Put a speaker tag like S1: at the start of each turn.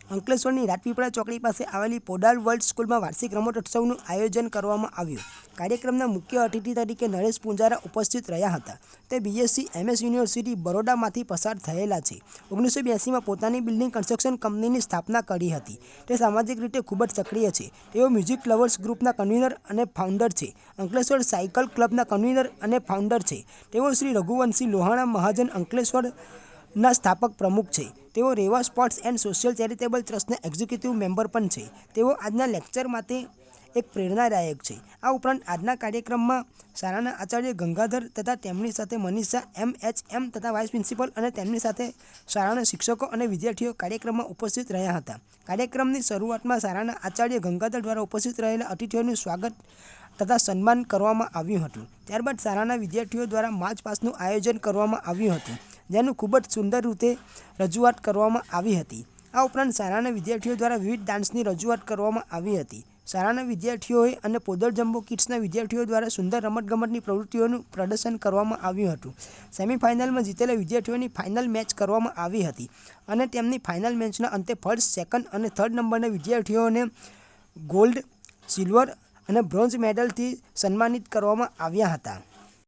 S1: અંકલેશ્વરની રાજપીપળા ચોકડી પાસે આવેલી પોડાર વર્લ્ડ સ્કૂલમાં વાર્ષિક રમતોત્સવનું આયોજન કરવામાં આવ્યું. કાર્યક્રમના મુખ્ય અતિથિ તરીકે નરેશ પૂંજારા ઉપસ્થિત રહ્યા હતા. તે બીએસસી MS યુનિવર્સિટી બરોડામાંથી પસાર થયેલા છે. 1982માં પોતાની બિલ્ડિંગ કન્સ્ટ્રક્શન કંપનીની સ્થાપના કરી હતી. તે સામાજિક રીતે ખૂબ જ સક્રિય છે. તેઓ મ્યુઝિક લવર્સ ગ્રુપના કન્વીનર અને ફાઉન્ડર છે. અંકલેશ્વર સાયકલ ક્લબના કન્વીનર અને ફાઉન્ડર છે. તેઓ શ્રી રઘુવંશી લોહાણા મહાજન અંકલેશ્વર ના સ્થાપક પ્રમુખ છે. તેઓ રેવા સ્પોર્ટ્સ એન્ડ સોશિયલ ચેરિટેબલ ટ્રસ્ટના એક્ઝિક્યુટિવ મેમ્બર પણ છે. તેઓ આજના લેક્ચર માટે એક પ્રેરણાદાયક છે. આ ઉપરાંત આજના કાર્યક્રમમાં શાળાના આચાર્ય ગંગાધર તથા તેમની સાથે મનીષા MHM તથા વાઇસ પ્રિન્સિપલ અને તેમની સાથે શાળાના શિક્ષકો અને વિદ્યાર્થીઓ કાર્યક્રમમાં ઉપસ્થિત રહ્યા હતા. કાર્યક્રમની શરૂઆતમાં શાળાના આચાર્ય ગંગાધર દ્વારા ઉપસ્થિત રહેલા અતિથિઓનું સ્વાગત તથા સન્માન કરવામાં આવ્યું હતું. ત્યારબાદ શાળાના વિદ્યાર્થીઓ દ્વારા માર્ચ પાસ્ટનું આયોજન કરવામાં આવ્યું હતું, જેનું ખૂબ જ સુંદર રીતે રજૂઆત કરવામાં આવી હતી. આ ઉપરાંત શાળાના વિદ્યાર્થીઓ દ્વારા વિવિધ ડાન્સની રજૂઆત કરવામાં આવી હતી. શાળાના વિદ્યાર્થીઓએ અને પોદર જમ્બો કિડ્સના વિદ્યાર્થીઓ દ્વારા સુંદર રમતગમતની પ્રવૃત્તિઓનું પ્રદર્શન કરવામાં આવ્યું હતું. સેમિફાઇનલમાં જીતેલા વિદ્યાર્થીઓની ફાઇનલ મેચ કરવામાં આવી હતી અને તેમની ફાઇનલ મેચના અંતે ફર્સ્ટ, સેકન્ડ અને થર્ડ નંબરના વિદ્યાર્થીઓને ગોલ્ડ, સિલ્વર અને બ્રોન્ઝ મેડલથી સન્માનિત કરવામાં આવ્યા હતા.